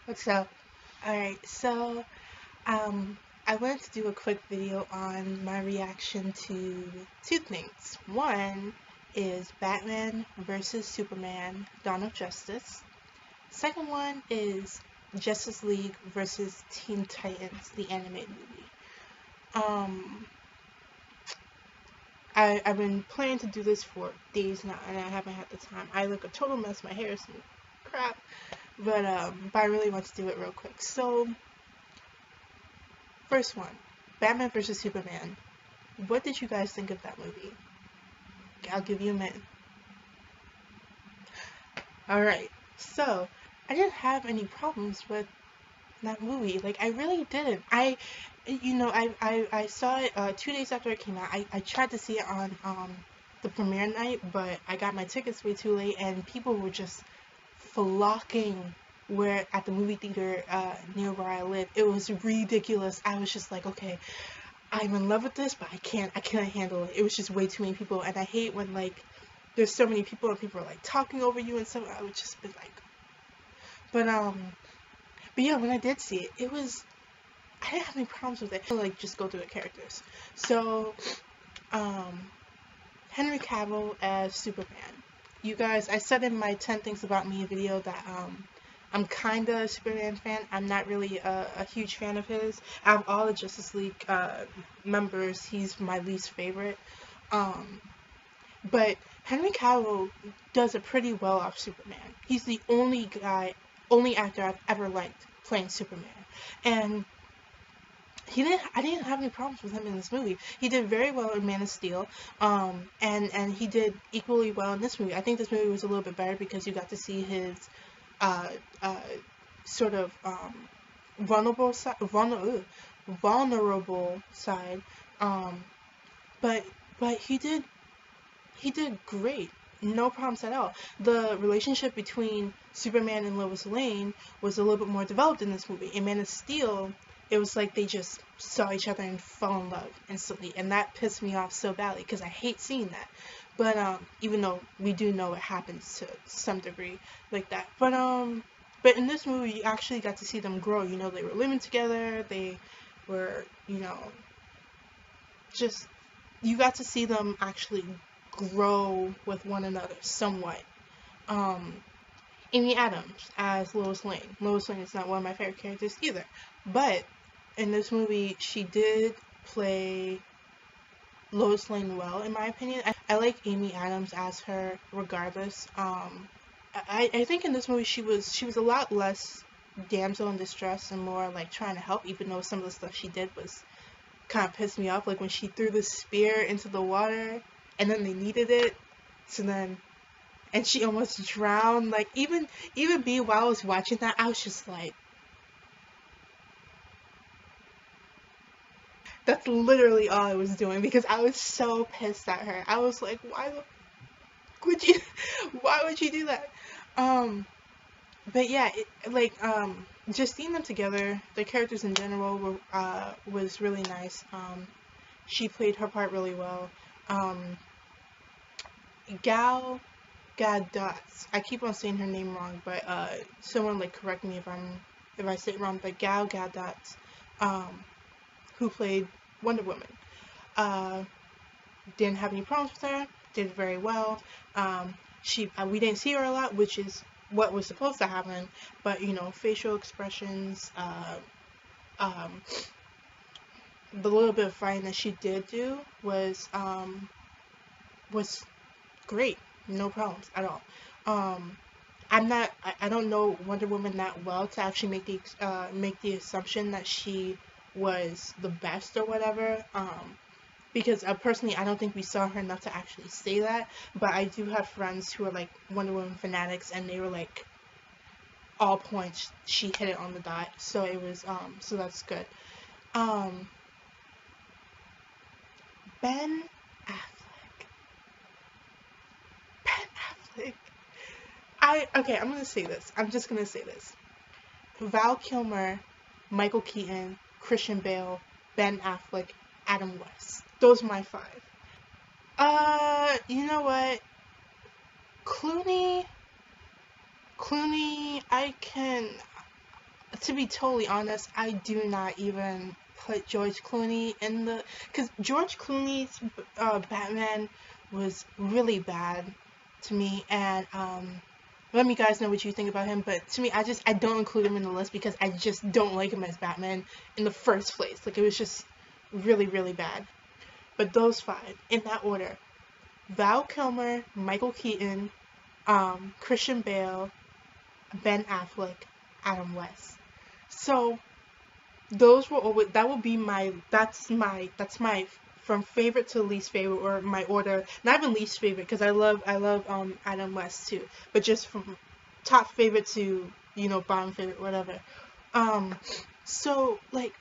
What's up? Alright, so I wanted to do a quick video on my reaction to two things. One is Batman versus Superman: Dawn of Justice. Second one is Justice League versus Teen Titans, the animated movie. I've been planning to do this for days now, and I haven't had the time. I look a total mess. My hair is some crap, but I really want to do it real quick. So, first one, Batman vs. Superman. What did you guys think of that movie? I'll give you a minute. Alright, so I didn't have any problems with that movie. Like, I really didn't. I saw it 2 days after it came out. I tried to see it on the premiere night, but I got my tickets way too late, and people were just flocking at the movie theater near where I live. It was ridiculous. I was just like, okay, I'm in love with this, but I can't handle it. It was just way too many people, and I hate when like there's so many people and people are like talking over you and stuff. I would just be like, but yeah, when I did see it, I didn't have any problems with it. Like, just go through the characters. So, Henry Cavill as Superman. You guys, I said in my 10 Things About Me video that I'm kinda a Superman fan. I'm not really a huge fan of his. Out of all the Justice League members, he's my least favorite. But Henry Cavill does it pretty well off Superman. He's the only actor I've ever liked playing Superman. And I didn't have any problems with him in this movie. He did very well in Man of Steel, and he did equally well in this movie. I think this movie was a little bit better because you got to see his sort of vulnerable side, but he did great. No problems at all. The relationship between Superman and Lois Lane was a little bit more developed in this movie. In Man of Steel, it was like they just saw each other and fell in love instantly, and that pissed me off so badly because I hate seeing that. But even though we do know it happens to some degree like that, but in this movie you actually got to see them grow. You know, they were living together. They were, just you got to see them actually grow with one another somewhat. Amy Adams as Lois Lane. Lois Lane is not one of my favorite characters either, but in this movie she did play Lois Lane well, in my opinion. I like Amy Adams as her regardless. I think in this movie she was a lot less damsel in distress and more like trying to help, even though some of the stuff she did was kind of pissed me off, like when she threw the spear into the water and then they needed it, so then and she almost drowned. Like, even me, while I was watching that, I was just like, that's literally all I was doing because I was so pissed at her. I was like, why would you do that? But yeah, just seeing them together, the characters in general was really nice. She played her part really well. Gal Gadot. I keep on saying her name wrong, but someone like correct me if I say it wrong. But Gal Gadot, who played Wonder Woman, didn't have any problems with her. Did very well. We didn't see her a lot, which is what was supposed to happen. But facial expressions, the little bit of fighting that she did do was great. No problems at all. I don't know Wonder Woman that well to actually make the assumption that she was the best or whatever. Because personally, I don't think we saw her enough to actually say that. But I do have friends who are like Wonder Woman fanatics, and they were like, all points she hit it on the dot. So it was so that's good. Ben Affleck. I'm gonna say this. I'm just gonna say this. Val Kilmer, Michael Keaton, Christian Bale, Ben Affleck, Adam West. Those are my 5. You know what? Clooney, to be totally honest, I do not even put George Clooney in the, because George Clooney's Batman was really bad to me, and let me guys know what you think about him, but to me, I don't include him in the list because I just don't like him as Batman in the first place. Like, it was just really, really bad. But those 5, in that order: Val Kilmer, Michael Keaton, Christian Bale, Ben Affleck, Adam West. So those were always, that would be my, that's my from favorite to least favorite, or my order, not even least favorite, because I love Adam West too, but just from top favorite to, you know, bottom favorite, whatever. So like,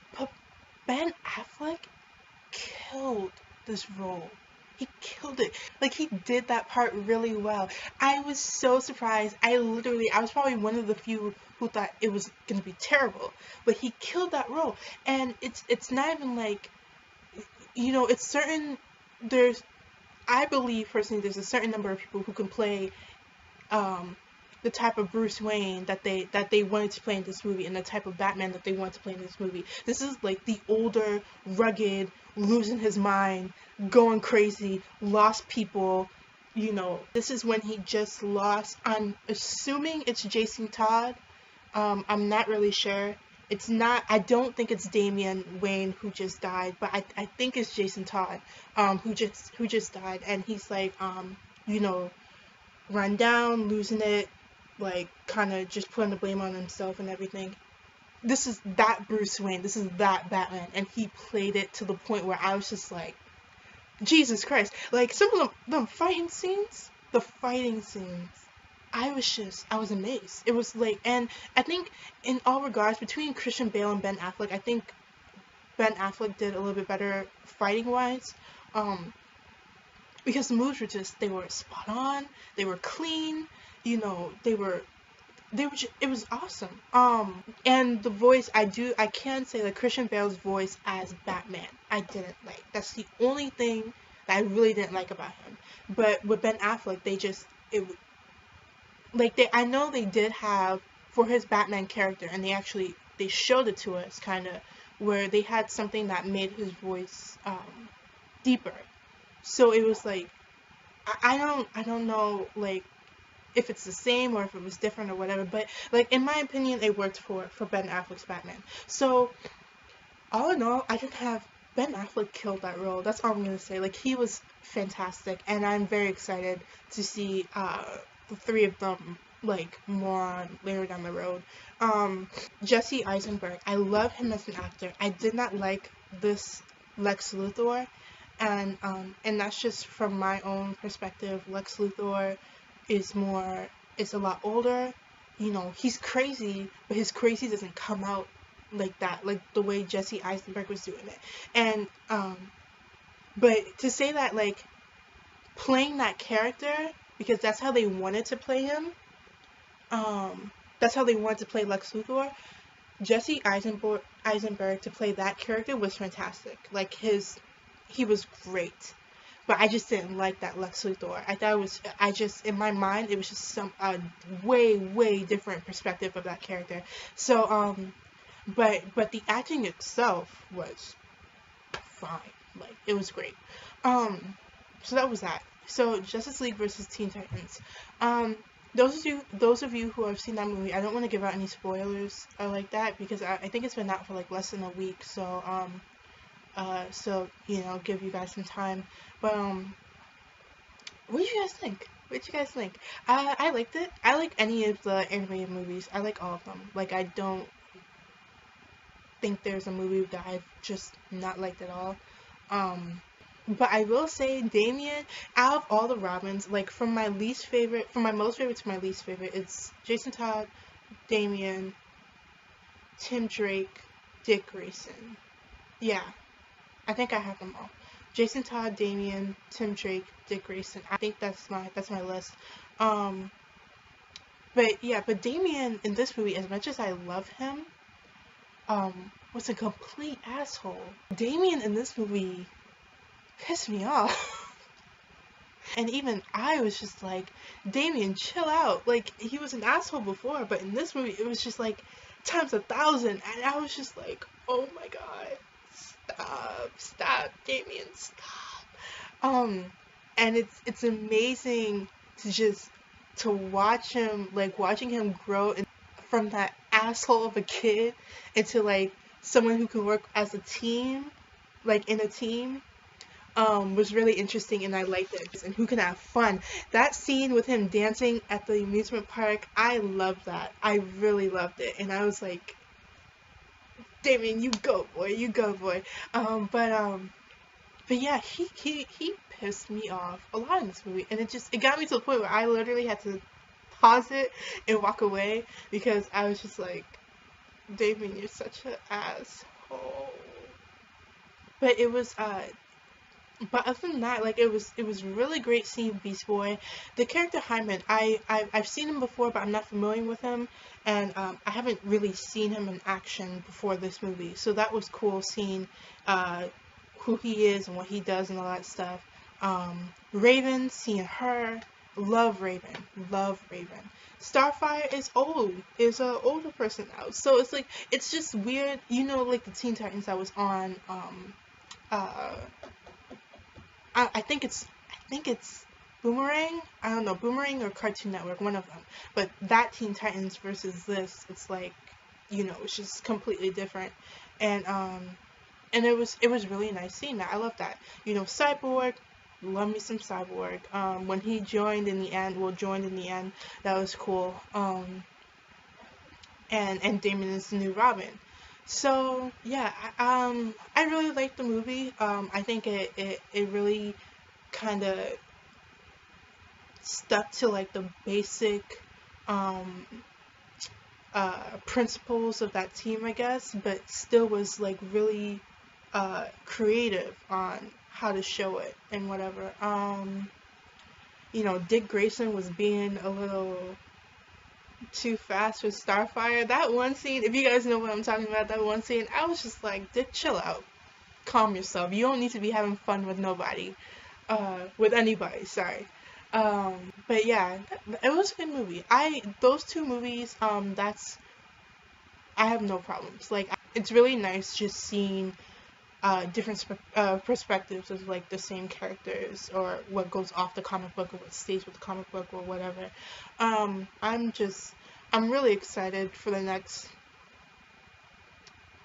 Ben Affleck killed this role. He killed it. Like, he did that part really well. I was so surprised. I was probably one of the few who thought it was gonna be terrible, but he killed that role. And it's not even like, you know, it's certain, I believe personally there's a certain number of people who can play the type of Bruce Wayne that they wanted to play in this movie, and the type of Batman that they wanted to play in this movie. This is like the older, rugged, losing his mind, going crazy, lost people, you know. This is when he just lost, I'm assuming it's Jason Todd. I'm not really sure. It's not, I don't think it's Damian Wayne who just died, but I think it's Jason Todd, who just died, and he's like, you know, run down, losing it, like, kind of just putting the blame on himself and everything. This is that Bruce Wayne, this is that Batman, and he played it to the point where I was just like, Jesus Christ. Like, some of them fighting scenes, I was amazed. It was like, and I think in all regards, between Christian Bale and Ben Affleck, I think Ben Affleck did a little bit better fighting wise, because the moves were just, they were spot on, they were clean, you know, it was awesome. And the voice, I can say that Christian Bale's voice as Batman, I didn't like. That's the only thing that I really didn't like about him. But with Ben Affleck, I know they did have, for his Batman character, and they showed it to us, kind of, where they had something that made his voice deeper. So it was like, I don't know, like, if it's the same or if it was different or whatever, but like, in my opinion, it worked for Ben Affleck's Batman. So all in all, I can have Ben Affleck killed that role. That's all I'm gonna say. Like, he was fantastic, and I'm very excited to see the 3 of them, like, more on later down the road. Jesse Eisenberg, I love him as an actor. I did not like this Lex Luthor, and that's just from my own perspective. Lex Luthor is a lot older, you know, he's crazy, but his crazy doesn't come out like that, like the way Jesse Eisenberg was doing it. And but to say that, like, playing that character, because that's how they wanted to play him, that's how they wanted to play Lex Luthor, Jesse Eisenberg to play that character was fantastic. Like, he was great. But I just didn't like that Lex Luthor. I thought in my mind, it was just some way, way different perspective of that character. So, but the acting itself was fine. Like, it was great. So that was that. So, Justice League versus Teen Titans. Those of you who have seen that movie, I don't want to give out any spoilers like that, because I think it's been out for like less than a week. So, you know, give you guys some time. But what did you guys think? I liked it. I like any of the animated movies. I like all of them. Like, I don't think there's a movie that I've just not liked at all. But I will say, Damian, out of all the Robins, like, from my most favorite to my least favorite, it's Jason Todd, Damian, Tim Drake, Dick Grayson. Yeah, I think I have them all. Jason Todd, Damian, Tim Drake, Dick Grayson. I think that's my list. But Damian in this movie, as much as I love him, was a complete asshole. Damian in this movie pissed me off. And even I was just like, Damian, chill out. Like, he was an asshole before, but in this movie, it was just like, times 1,000. And I was just like, oh my god, stop, Damien, stop. And it's amazing to watch him, like watching him grow from that asshole of a kid into like someone who can work as a team, like in a team, was really interesting, and I liked it. And who can have fun. That scene with him dancing at the amusement park, I loved that. I really loved it. And I was like, Damien, you go boy, you go boy. But yeah, he pissed me off a lot in this movie, and it got me to the point where I literally had to pause it and walk away because I was just like, Damien, you're such an asshole. But it was but other than that, like it was really great seeing Beast Boy. The character Hyman, I've seen him before, but I'm not familiar with him, and I haven't really seen him in action before this movie, so that was cool seeing who he is and what he does and all that stuff. Raven, seeing her, love Raven, love Raven. Starfire is a older person now, so it's like it's just weird, you know, like the Teen Titans that was on uh I think it's Boomerang. I don't know, Boomerang or Cartoon Network, one of them. But that Teen Titans versus this, it's like, you know, it's just completely different. And it was really nice seeing that. I love that. You know, Cyborg, love me some Cyborg. When he joined in the end, that was cool. And Damon is the new Robin. So yeah, I really liked the movie. I think it really kind of stuck to like the basic principles of that team, I guess, but still was like really creative on how to show it and whatever. You know, Dick Grayson was being a little too fast with Starfire. That one scene, if you guys know what I'm talking about, that one scene, I was just like, Dick, chill out. Calm yourself. You don't need to be having fun with nobody. With anybody, sorry. But yeah, it was a good movie. Those two movies, I have no problems. Like, it's really nice just seeing different perspectives of like the same characters, or what goes off the comic book, or what stays with the comic book, or whatever. I'm really excited for the next,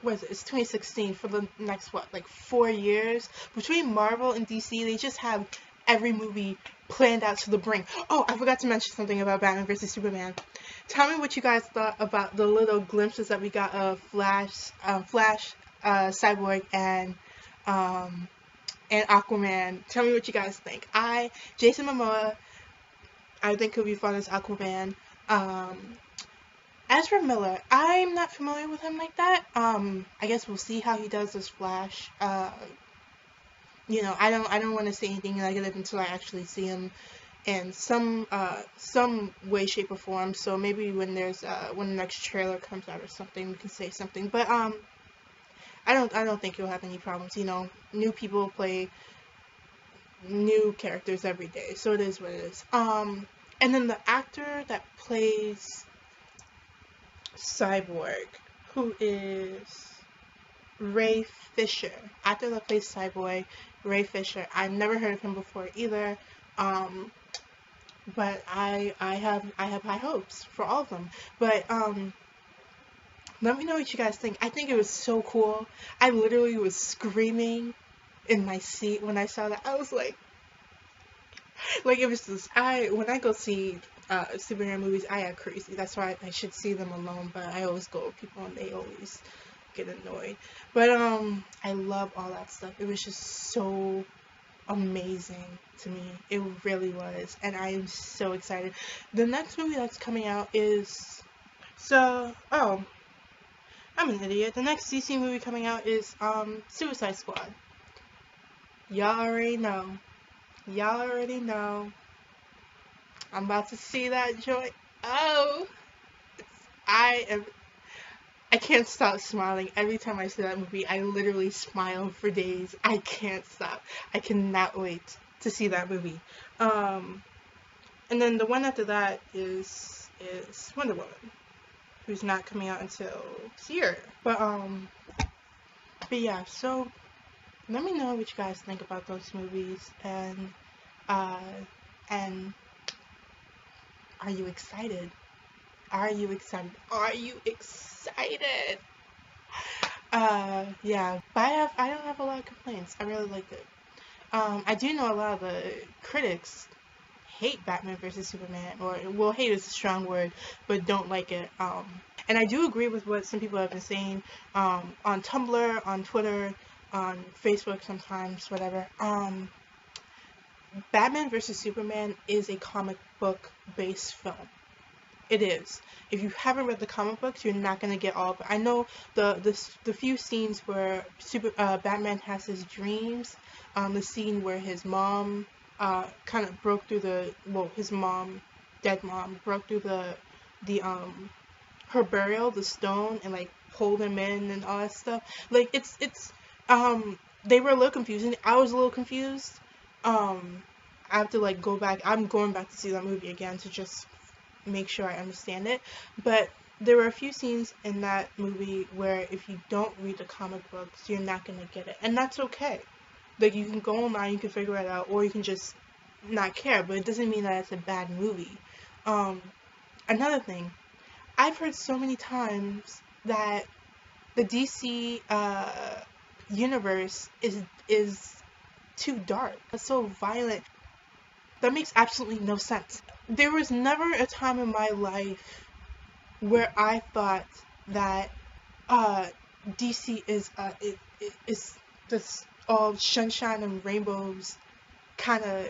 what is it? It's 2016, for the next, what, like 4 years? Between Marvel and DC, they just have every movie planned out to the brink. Oh, I forgot to mention something about Batman vs. Superman. Tell me what you guys thought about the little glimpses that we got of Flash, Cyborg, and Aquaman. Tell me what you guys think. Jason Momoa, I think he'll be fun as Aquaman. Ezra Miller, I'm not familiar with him like that. I guess we'll see how he does as Flash. You know, I don't want to say anything negative until I actually see him in some way, shape, or form. So maybe when when the next trailer comes out or something, we can say something. But I don't think you'll have any problems. You know, new people play new characters every day, so it is what it is. And then the actor that plays Cyborg, who is Ray Fisher, actor that plays Cyborg, Ray Fisher. I've never heard of him before either. But I have high hopes for all of them. But let me know what you guys think. I think it was so cool. I literally was screaming in my seat when I saw that. I was like it was just, when I go see superhero movies, I act crazy. That's why I should see them alone, but I always go with people and they always get annoyed. But I love all that stuff. It was just so amazing to me. It really was, and I am so excited. The next movie that's coming out is I'm an idiot. The next DC movie coming out is Suicide Squad. Y'all already know. Y'all already know. I'm about to see that joint. Oh, I can't stop smiling. Every time I see that movie, I literally smile for days. I can't stop. I cannot wait to see that movie. And then the one after that is Wonder Woman. who's not coming out until this year. But yeah, so let me know what you guys think about those movies, uh and are you excited? Are you excited? Are you excited? Yeah, but I don't have a lot of complaints. I really liked it. I do know a lot of the critics hate Batman versus Superman, or, well, hate is a strong word, but don't like it. And I do agree with what some people have been saying, on Tumblr, on Twitter, on Facebook sometimes, whatever. Batman versus Superman is a comic book based film. It is. If you haven't read the comic books, you're not gonna get all of it. I know the few scenes where Batman has his dreams, the scene where his mom kind of broke through his mom, dead mom, broke through the her burial, the stone, and like pulled him in and all that stuff. Like it's they were a little confusing. I was a little confused. I have to like go back. I'm going back to see that movie again to just make sure I understand it. But there were a few scenes in that movie where if you don't read the comic books, you're not gonna get it, and that's okay. Like, you can go online, you can figure it out, or you can just not care. But it doesn't mean that it's a bad movie. Another thing, I've heard so many times that the DC universe is too dark. It's so violent. That makes absolutely no sense. There was never a time in my life where I thought that DC is this all sunshine and rainbows kind of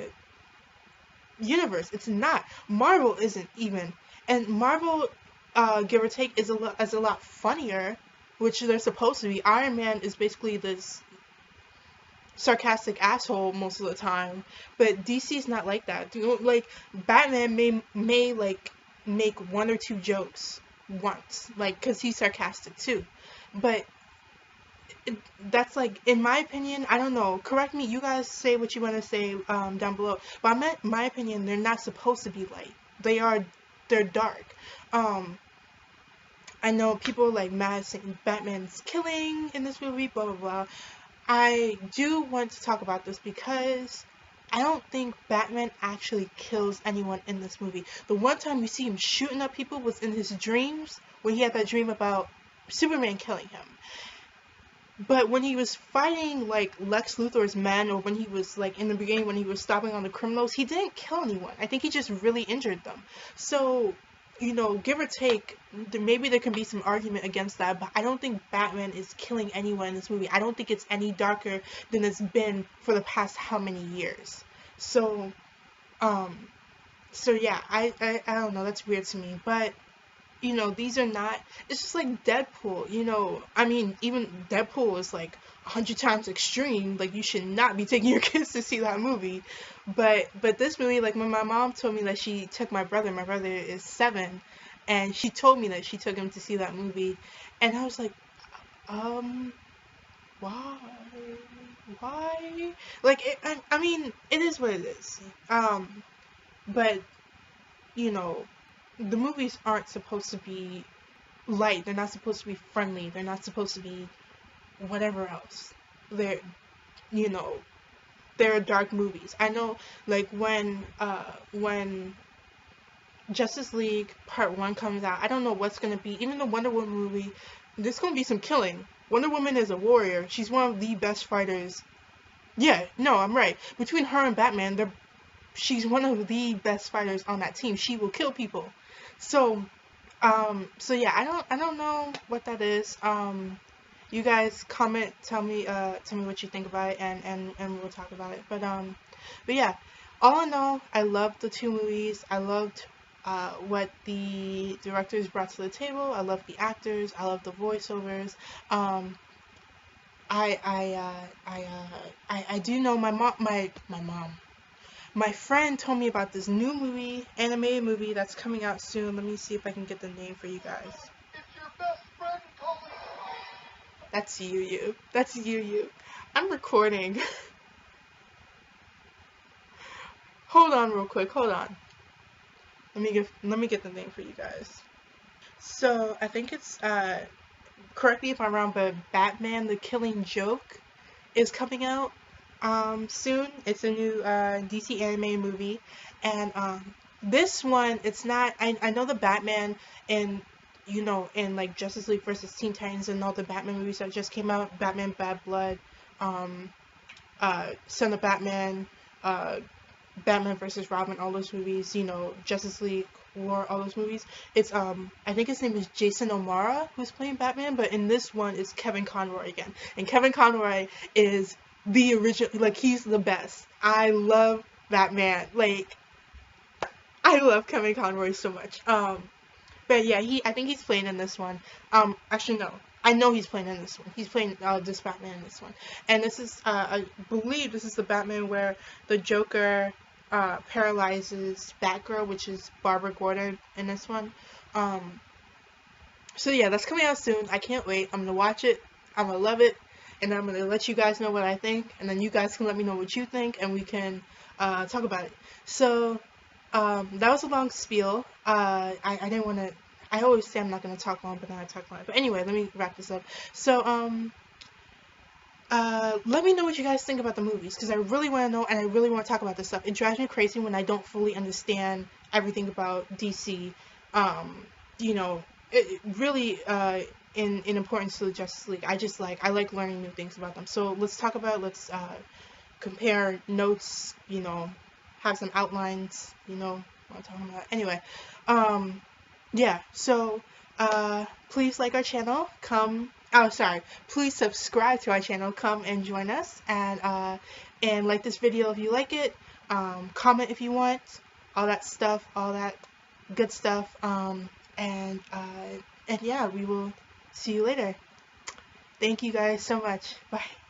universe. It's not. Marvel isn't even, and Marvel, give or take, is a lot funnier, which they're supposed to be. Iron Man is basically this sarcastic asshole most of the time, but DC's not like that. You know, like, Batman may like make one or two jokes once, like, because he's sarcastic too, but that's, like, in my opinion, I don't know, correct me, you guys say what you want to say down below, but in my opinion, they're not supposed to be light. They're dark. I know people like mad saying Batman's killing in this movie, blah blah blah. I do want to talk about this because I don't think Batman actually kills anyone in this movie. The one time you see him shooting at people was in his dreams, when he had that dream about Superman killing him. But when he was fighting, like, Lex Luthor's men, or when he was, like, in the beginning when he was stopping on the criminals, he didn't kill anyone. I think he just really injured them. So, you know, give or take, maybe there can be some argument against that, but I don't think Batman is killing anyone in this movie. I don't think it's any darker than it's been for the past how many years. So yeah, I don't know, that's weird to me, but, you know, these are not, it's just like Deadpool, you know, I mean, even Deadpool is like 100 times extreme. Like, you should not be taking your kids to see that movie, but this movie, like, when my mom told me that she took my brother is 7, and she told me that she took him to see that movie, and I was like, why? Like, I mean, it is what it is, but, you know, the movies aren't supposed to be light. They're not supposed to be friendly. They're not supposed to be whatever else. They're, you know, they're dark movies. I know, like, when Justice League Part 1 comes out, I don't know what's gonna be. Even the Wonder Woman movie, there's gonna be some killing. Wonder Woman is a warrior. She's one of the best fighters. Yeah, no, I'm right. Between her and Batman, she's one of the best fighters on that team. She will kill people. So yeah, I don't know what that is. You guys comment, tell me what you think about it, and we'll talk about it. But yeah, all in all, I loved the two movies. I loved what the directors brought to the table. I loved the actors. I loved the voiceovers. I do know my friend told me about this new movie, animated movie that's coming out soon. Let me see if I can get the name for you guys. It's your best friend, Colleen. That's Yuyu. That's Yuyu. I'm recording. Hold on real quick. Hold on. Let me get the name for you guys. So I think it's correct me if I'm wrong, but Batman: The Killing Joke is coming out soon. It's a new DC animated movie, and this one, it's not. I know the Batman in, you know, in like Justice League versus Teen Titans and all the Batman movies that just came out, Batman Bad Blood, um, Son of Batman, uh, Batman versus Robin, all those movies, you know, Justice League War, all those movies. It's I think his name is Jason O'Mara who's playing Batman, but in this one it's Kevin Conroy again. And Kevin Conroy is the original, like he's the best. I love Batman. Like I love Kevin Conroy so much. But yeah, I think he's playing in this one. Actually no. I know he's playing in this one. He's playing this Batman in this one. And this is I believe this is the Batman where the Joker paralyzes Batgirl, which is Barbara Gordon in this one. So yeah, that's coming out soon. I can't wait. I'm gonna watch it. I'm gonna love it, and I'm gonna let you guys know what I think, and then you guys can let me know what you think, and we can talk about it. So that was a long spiel. I didn't want to. I always say I'm not gonna talk long, but then I talk long. But anyway, let me wrap this up. So let me know what you guys think about the movies, because I really want to know, and I really want to talk about this stuff. It drives me crazy when I don't fully understand everything about DC. You know, it really in importance to the Justice League. I like learning new things about them. So let's talk about, let's compare notes, you know, have some outlines, you know what I'm talking about. Anyway, yeah, so please like our channel, please subscribe to our channel, come and join us, and like this video if you like it, comment if you want, all that stuff, all that good stuff, and yeah, we will see you later. Thank you guys so much. Bye.